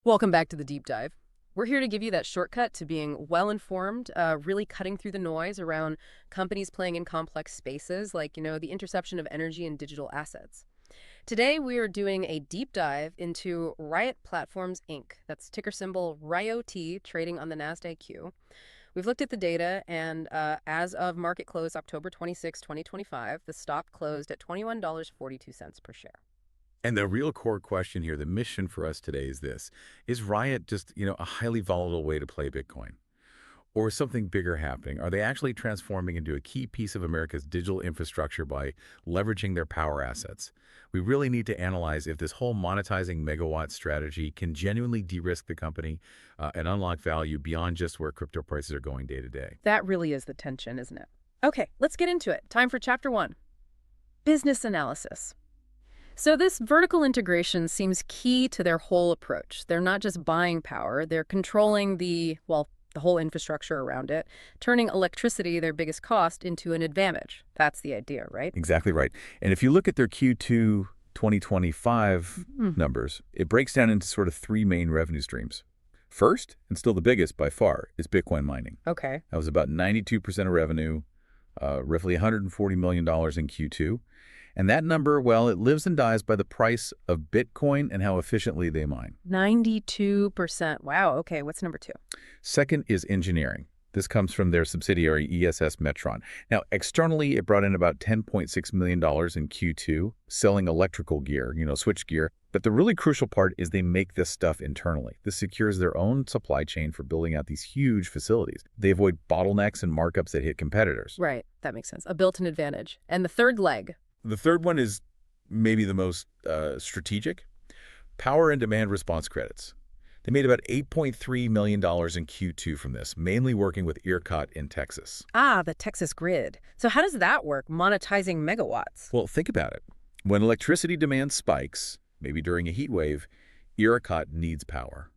Welcome back to the deep dive. We're here to give you that shortcut to being well-informed, really cutting through the noise around companies playing in complex spaces like, the interception of energy and digital assets. Today, we are doing a deep dive into Riot Platforms, Inc. That's ticker symbol RIOT, trading on the NASDAQ. We've looked at the data, and as of market close October 26, 2025, the stock closed at $21.42 per share. And the real core question here, the mission for us today is this. Is Riot just, a highly volatile way to play Bitcoin? Or is something bigger happening? Are they actually transforming into a key piece of America's digital infrastructure by leveraging their power assets? We really need to analyze if this whole monetizing megawatt strategy can genuinely de-risk the company and unlock value beyond just where crypto prices are going day to day. That really is the tension, isn't it? Okay, let's get into it. Time for Chapter 1. Business analysis. So this vertical integration seems key to their whole approach. They're not just buying power, they're controlling the whole infrastructure around it, turning electricity, their biggest cost, into an advantage. That's the idea, right? Exactly right. And if you look at their Q2 2025 numbers, it breaks down into sort of three main revenue streams. First, and still the biggest by far, is Bitcoin mining. Okay. That was about 92% of revenue, roughly $140 million in Q2. And that number, well, it lives and dies by the price of Bitcoin and how efficiently they mine. 92%. Wow. Okay. What's number two? Second is engineering. This comes from their subsidiary ESS Metron. Now, externally, it brought in about $10.6 million in Q2, selling electrical gear, switch gear. But the really crucial part is they make this stuff internally. This secures their own supply chain for building out these huge facilities. They avoid bottlenecks and markups that hit competitors. Right. That makes sense. A built-in advantage. And the third leg? The third one is maybe the most strategic. Power and demand response credits. They made about $8.3 million in Q2 from this, mainly working with ERCOT in Texas. Ah, the Texas grid. So how does that work, monetizing megawatts? Well, think about it. When electricity demand spikes, maybe during a heat wave, ERCOT needs power.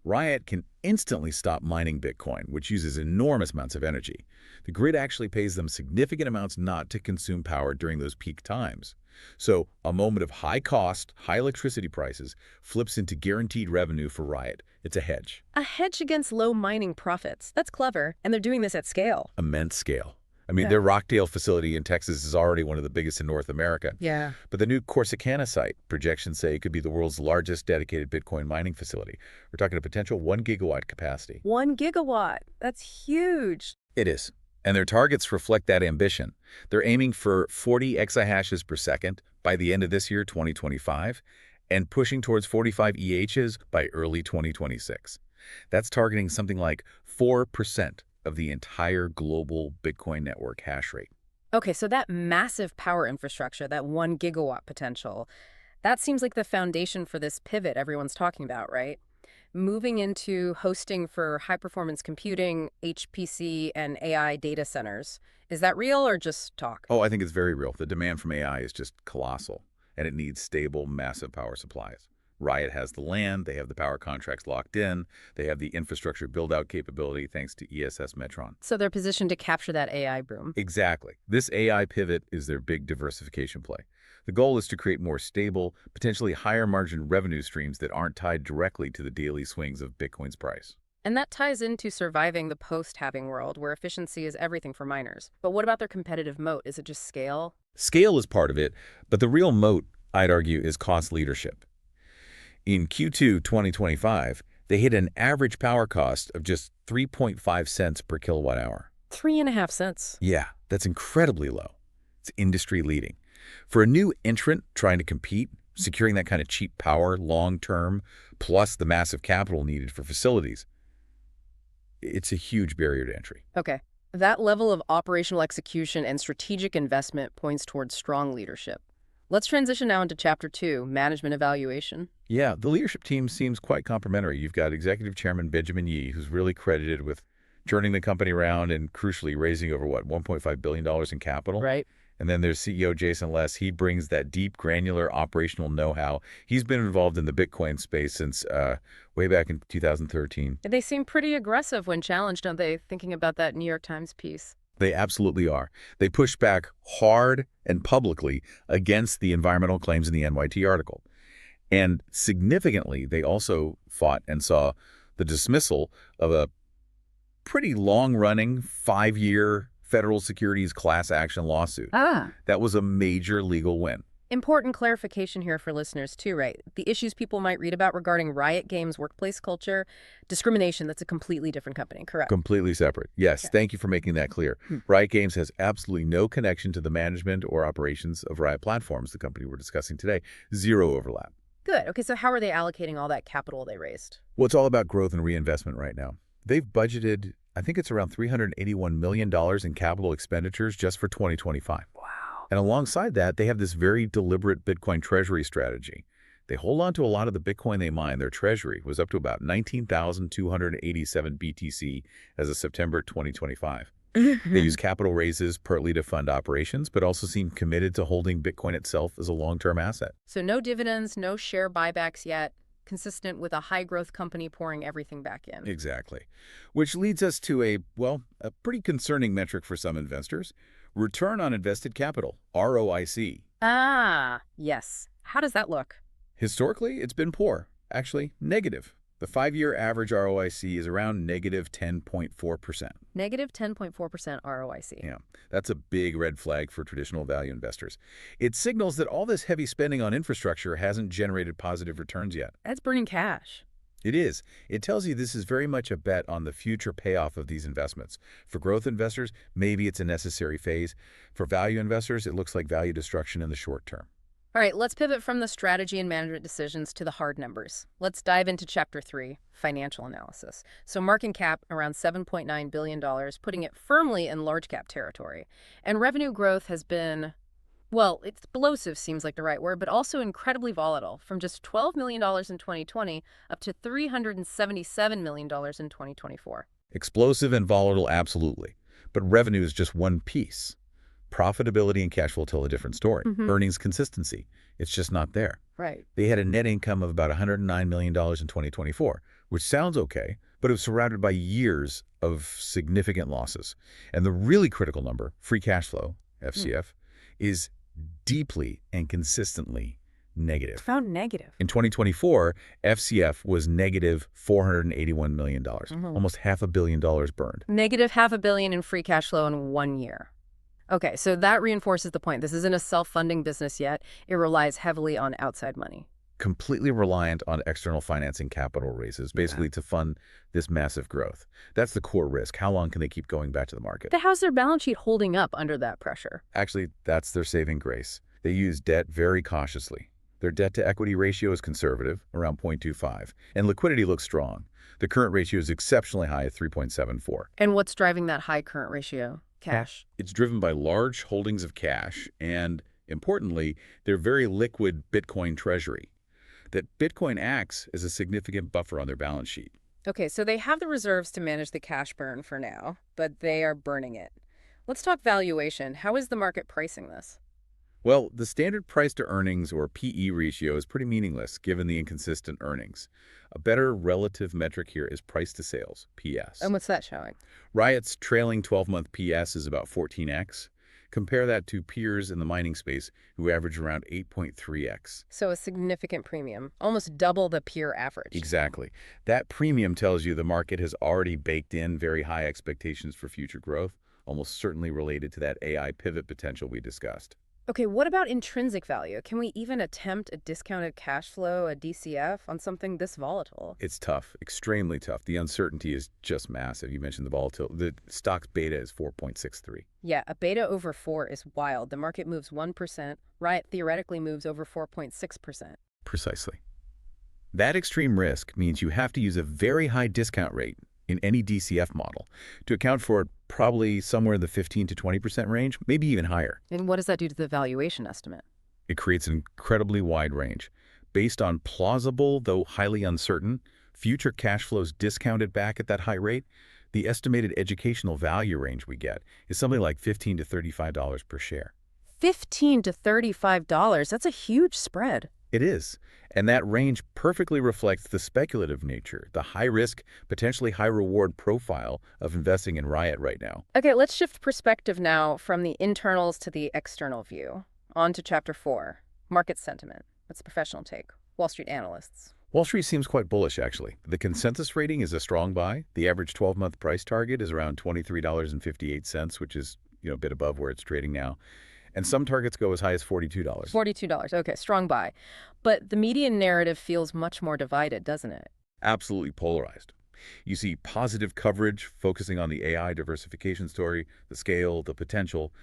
Riot can instantly stop mining Bitcoin, which uses enormous amounts of energy. The grid actually pays them significant amounts not to consume power during those peak times. So a moment of high cost, high electricity prices flips into guaranteed revenue for Riot. It's a hedge. A hedge against low mining profits. That's clever. And they're doing this at scale. Immense scale. I mean, their Rockdale facility in Texas is already one of the biggest in North America. Yeah. But the new Corsicana site, projections say it could be the world's largest dedicated Bitcoin mining facility. We're talking a potential 1 gigawatt capacity. 1 gigawatt. That's huge. It is. And their targets reflect that ambition. They're aiming for 40 exahashes per second by the end of this year, 2025, and pushing towards 45 EHs by early 2026. That's targeting something like 4% of the entire global Bitcoin network hash rate. Okay, so that massive power infrastructure, that 1 gigawatt potential, that seems like the foundation for this pivot everyone's talking about, right? Moving into hosting for high-performance computing, HPC, and AI data centers. Is that real or just talk? Oh, I think it's very real. The demand from AI is just colossal, and it needs stable, massive power supplies. Riot has the land, they have the power contracts locked in, they have the infrastructure build-out capability thanks to ESS Metron. So they're positioned to capture that AI boom. Exactly. This AI pivot is their big diversification play. The goal is to create more stable, potentially higher margin revenue streams that aren't tied directly to the daily swings of Bitcoin's price. And that ties into surviving the post-halving world where efficiency is everything for miners. But what about their competitive moat? Is it just scale? Scale is part of it, but the real moat, I'd argue, is cost leadership. In Q2 2025, they hit an average power cost of just 3.5 cents per kilowatt hour. 3.5 cents. Yeah, that's incredibly low. It's industry leading. For a new entrant trying to compete, securing that kind of cheap power long-term, plus the massive capital needed for facilities, it's a huge barrier to entry. Okay. That level of operational execution and strategic investment points towards strong leadership. Let's transition now into Chapter 2, Management Evaluation. Yeah, the leadership team seems quite complimentary. You've got Executive Chairman Benjamin Yi, who's really credited with turning the company around and crucially raising over, $1.5 billion in capital. Right. And then there's CEO Jason Les. He brings that deep, granular operational know-how. He's been involved in the Bitcoin space since way back in 2013. They seem pretty aggressive when challenged, don't they? Thinking about that New York Times piece. They absolutely are. They push back hard and publicly against the environmental claims in the NYT article. And significantly, they also fought and saw the dismissal of a pretty long-running 5-year federal securities class action lawsuit. Ah. That was a major legal win. Important clarification here for listeners too, right? The issues people might read about regarding Riot Games' workplace culture, discrimination, that's a completely different company, correct? Completely separate. Yes, Okay. thank you for making that clear. Riot Games has absolutely no connection to the management or operations of Riot Platforms, the company we're discussing today. Zero overlap. Good. Okay, so how are they allocating all that capital they raised? Well, it's all about growth and reinvestment right now. They've budgeted, I think it's around $381 million in capital expenditures just for 2025. Wow. And alongside that, they have this very deliberate Bitcoin treasury strategy. They hold on to a lot of the Bitcoin they mine. Their treasury was up to about 19,287 BTC as of September 2025. They use capital raises partly to fund operations, but also seem committed to holding Bitcoin itself as a long-term asset. So no dividends, no share buybacks yet, consistent with a high-growth company pouring everything back in. Exactly. Which leads us to a pretty concerning metric for some investors. Return on invested capital, ROIC. Ah, yes. How does that look? Historically, it's been poor, actually negative. The 5-year average ROIC is around negative 10.4%. Negative 10.4% ROIC. Yeah, that's a big red flag for traditional value investors. It signals that all this heavy spending on infrastructure hasn't generated positive returns yet. That's burning cash. It is. It tells you this is very much a bet on the future payoff of these investments. For growth investors, maybe it's a necessary phase. For value investors, it looks like value destruction in the short term. All right, let's pivot from the strategy and management decisions to the hard numbers. Let's dive into Chapter 3, financial analysis. So market cap around $7.9 billion, putting it firmly in large cap territory. And revenue growth has been, well, explosive seems like the right word, but also incredibly volatile, from just $12 million in 2020 up to $377 million in 2024. Explosive and volatile, absolutely. But revenue is just one piece. Profitability and cash flow tell a different story. Earnings consistency, it's just not there. Right. They had a net income of about $109 million in 2024, which sounds okay, but it was surrounded by years of significant losses. And the really critical number, free cash flow, FCF, is deeply and consistently negative. Found negative. In 2024, FCF was negative $481 million, almost $500 million burned. Negative $500 million in free cash flow in 1 year. Okay, so that reinforces the point. This isn't a self-funding business yet. It relies heavily on outside money. Completely reliant on external financing capital raises, basically to fund this massive growth. That's the core risk. How long can they keep going back to the market? But how's their balance sheet holding up under that pressure? Actually, that's their saving grace. They use debt very cautiously. Their debt-to-equity ratio is conservative, around 0.25, and liquidity looks strong. The current ratio is exceptionally high at 3.74. And what's driving that high current ratio? Cash. It's driven by large holdings of cash and, importantly, their very liquid Bitcoin treasury. That Bitcoin acts as a significant buffer on their balance sheet. Okay, so they have the reserves to manage the cash burn for now, but they are burning it. Let's talk valuation. How is the market pricing this? Well, the standard price to earnings, or PE ratio, is pretty meaningless given the inconsistent earnings. A better relative metric here is price to sales, PS. And what's that showing? Riot's trailing 12-month PS is about 14x. Compare that to peers in the mining space who average around 8.3x. So a significant premium, almost double the peer average. Exactly. That premium tells you the market has already baked in very high expectations for future growth, almost certainly related to that AI pivot potential we discussed. Okay, what about intrinsic value? Can we even attempt a discounted cash flow, a DCF, on something this volatile? It's tough, extremely tough. The uncertainty is just massive. You mentioned the volatility. The stock's beta is 4.63. Yeah, a beta over 4 is wild. The market moves 1%. Riot theoretically moves over 4.6%. Precisely. That extreme risk means you have to use a very high discount rate in any DCF model to account for probably somewhere in the 15 to 20% range, maybe even higher. And what does that do to the valuation estimate? It creates an incredibly wide range. Based on plausible, though highly uncertain, future cash flows discounted back at that high rate, the estimated educational value range we get is something like $15 to $35 per share. $15 to $35, that's a huge spread. It is. And that range perfectly reflects the speculative nature, the high-risk, potentially high-reward profile of investing in Riot right now. Okay, let's shift perspective now from the internals to the external view. On to Chapter 4, market sentiment. What's the professional take? Wall Street analysts. Wall Street seems quite bullish, actually. The consensus rating is a strong buy. The average 12-month price target is around $23.58, which is, a bit above where it's trading now. And some targets go as high as $42. $42. Okay, strong buy. But the median narrative feels much more divided, doesn't it? Absolutely polarized. You see positive coverage focusing on the AI diversification story, the scale, the potential.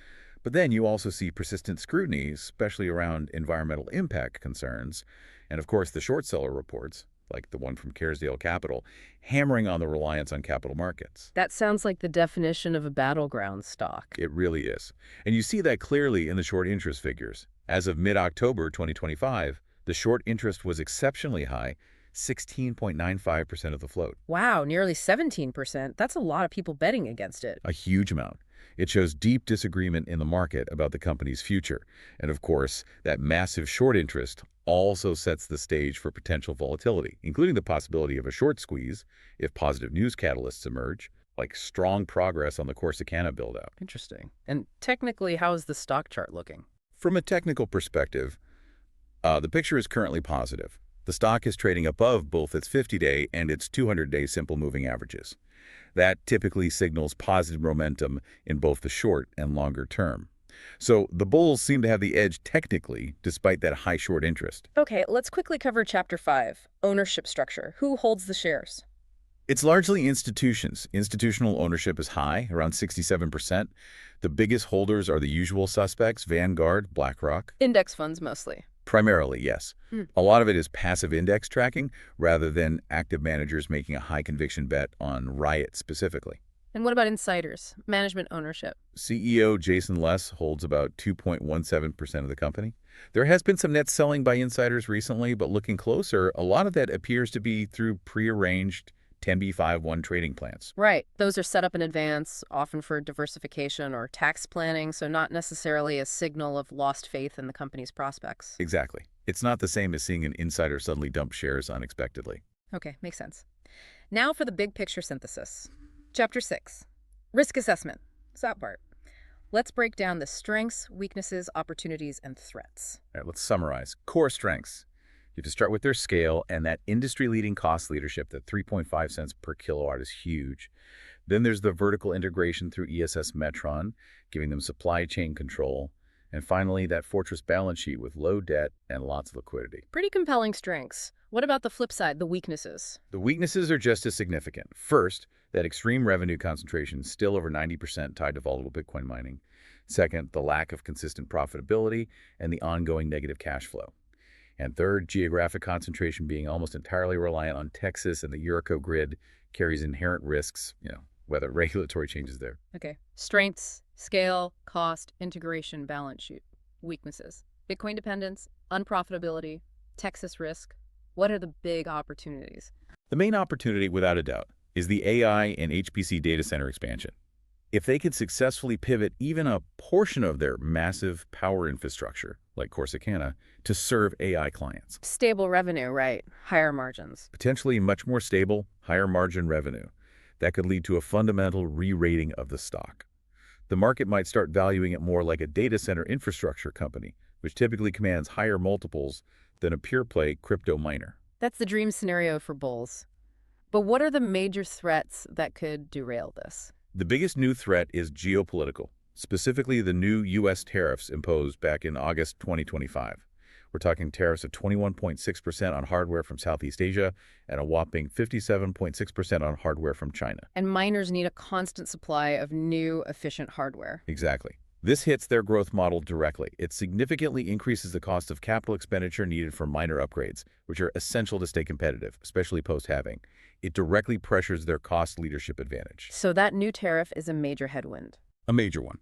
But then you also see persistent scrutiny, especially around environmental impact concerns. And of course, the short seller reports, like the one from Caresdale Capital, hammering on the reliance on capital markets. That sounds like the definition of a battleground stock. It really is. And you see that clearly in the short interest figures. As of mid-October 2025, the short interest was exceptionally high, 16.95% of the float. Wow, nearly 17%. That's a lot of people betting against it. A huge amount. It shows deep disagreement in the market about the company's future. And of course, that massive short interest also sets the stage for potential volatility, including the possibility of a short squeeze if positive news catalysts emerge, like strong progress on the Corsicana build-out. Interesting. And technically, how is the stock chart looking? From a technical perspective, the picture is currently positive. The stock is trading above both its 50-day and its 200-day simple moving averages. That typically signals positive momentum in both the short and longer term. So the bulls seem to have the edge technically, despite that high short interest. Okay, let's quickly cover Chapter 5, ownership structure. Who holds the shares? It's largely institutions. Institutional ownership is high, around 67%. The biggest holders are the usual suspects, Vanguard, BlackRock. Index funds mostly. Primarily, yes. A lot of it is passive index tracking rather than active managers making a high-conviction bet on Riot specifically. And what about insiders, management ownership? CEO Jason Less holds about 2.17% of the company. There has been some net selling by insiders recently, but looking closer, a lot of that appears to be through prearranged 10b5-1 trading plans. Right. Those are set up in advance, often for diversification or tax planning, so not necessarily a signal of lost faith in the company's prospects. Exactly. It's not the same as seeing an insider suddenly dump shares unexpectedly. Okay, makes sense. Now for the big picture synthesis. Chapter 6, risk assessment. So that part. Let's break down the strengths, weaknesses, opportunities, and threats. All right, let's summarize. Core strengths. You have to start with their scale, and that industry-leading cost leadership, that 3.5 cents per kilowatt is huge. Then there's the vertical integration through ESS Metron, giving them supply chain control. And finally, that fortress balance sheet with low debt and lots of liquidity. Pretty compelling strengths. What about the flip side, the weaknesses? The weaknesses are just as significant. First, that extreme revenue concentration, still over 90% tied to volatile Bitcoin mining. Second, the lack of consistent profitability and the ongoing negative cash flow. And third, geographic concentration being almost entirely reliant on Texas and the Euraco grid carries inherent risks, whether regulatory changes there. Okay. Strengths, scale, cost, integration, balance sheet. Weaknesses. Bitcoin dependence, unprofitability, Texas risk. What are the big opportunities? The main opportunity, without a doubt, is the AI and HPC data center expansion. If they could successfully pivot even a portion of their massive power infrastructure, like Corsicana, to serve AI clients. Stable revenue, right? Higher margins. Potentially much more stable, higher margin revenue. That could lead to a fundamental re-rating of the stock. The market might start valuing it more like a data center infrastructure company, which typically commands higher multiples than a pure-play crypto miner. That's the dream scenario for bulls. But what are the major threats that could derail this? The biggest new threat is geopolitical, specifically the new U.S. tariffs imposed back in August 2025. We're talking tariffs of 21.6% on hardware from Southeast Asia and a whopping 57.6% on hardware from China. And miners need a constant supply of new, efficient hardware. Exactly. This hits their growth model directly. It significantly increases the cost of capital expenditure needed for miner upgrades, which are essential to stay competitive, especially post-halving. It directly pressures their cost leadership advantage. So that new tariff is a major headwind. A major one.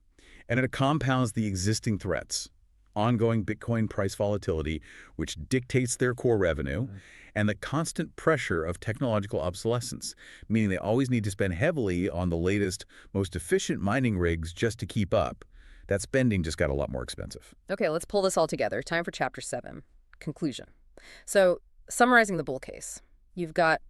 And it compounds the existing threats. Ongoing Bitcoin price volatility, which dictates their core revenue, and the constant pressure of technological obsolescence, meaning they always need to spend heavily on the latest, most efficient mining rigs just to keep up. That spending just got a lot more expensive. Okay, let's pull this all together. Time for Chapter 7, conclusion. So, summarizing the bull case, you've got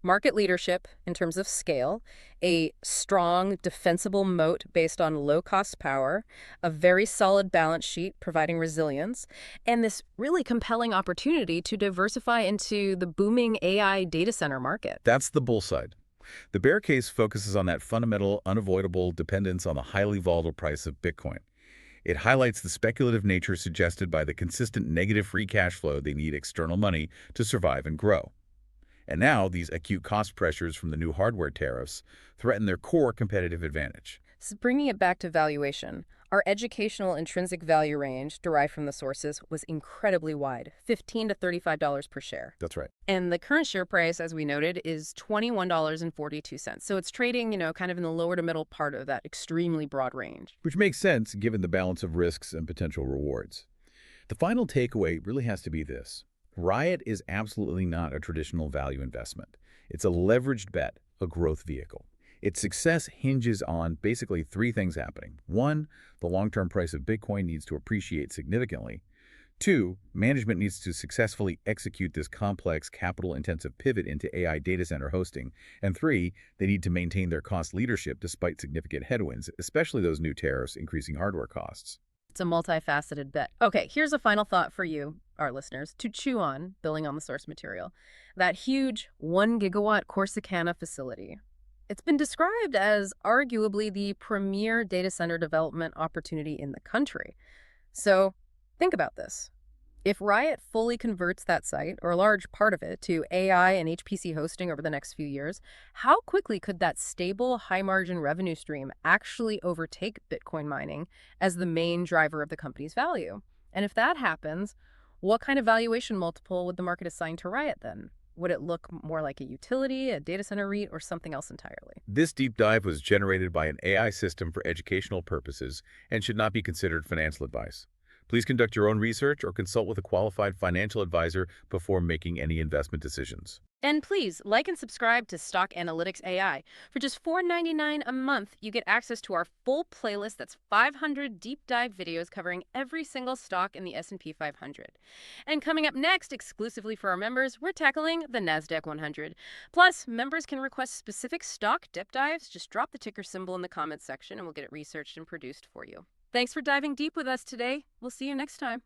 Market leadership in terms of scale, a strong, defensible moat based on low-cost power, a very solid balance sheet providing resilience, and this really compelling opportunity to diversify into the booming AI data center market. That's the bull side. The bear case focuses on that fundamental, unavoidable dependence on the highly volatile price of Bitcoin. It highlights the speculative nature suggested by the consistent negative free cash flow they need external money to survive and grow. And now, these acute cost pressures from the new hardware tariffs threaten their core competitive advantage. So bringing it back to valuation, our educational intrinsic value range derived from the sources was incredibly wide, $15 to $35 per share. That's right. And the current share price, as we noted, is $21.42. So it's trading, kind of in the lower to middle part of that extremely broad range. Which makes sense given the balance of risks and potential rewards. The final takeaway really has to be this. Riot is absolutely not a traditional value investment. It's a leveraged bet, a growth vehicle. Its success hinges on basically three things happening. One, the long-term price of Bitcoin needs to appreciate significantly. Two, management needs to successfully execute this complex, capital-intensive pivot into AI data center hosting. And three, they need to maintain their cost leadership despite significant headwinds, especially those new tariffs increasing hardware costs. It's a multifaceted bet. Okay, here's a final thought for you, our listeners, to chew on, building on the source material. That huge 1 gigawatt Corsicana facility. It's been described as arguably the premier data center development opportunity in the country. So think about this. If Riot fully converts that site, or a large part of it, to AI and HPC hosting over the next few years, how quickly could that stable, high-margin revenue stream actually overtake Bitcoin mining as the main driver of the company's value? And if that happens, what kind of valuation multiple would the market assign to Riot then? Would it look more like a utility, a data center REIT, or something else entirely? This deep dive was generated by an AI system for educational purposes and should not be considered financial advice. Please conduct your own research or consult with a qualified financial advisor before making any investment decisions. And please like and subscribe to Stock Analytics AI. For just $4.99 a month, you get access to our full playlist that's 500 deep dive videos covering every single stock in the S&P 500. And coming up next, exclusively for our members, we're tackling the NASDAQ 100. Plus, members can request specific stock dip dives. Just drop the ticker symbol in the comments section and we'll get it researched and produced for you. Thanks for diving deep with us today. We'll see you next time.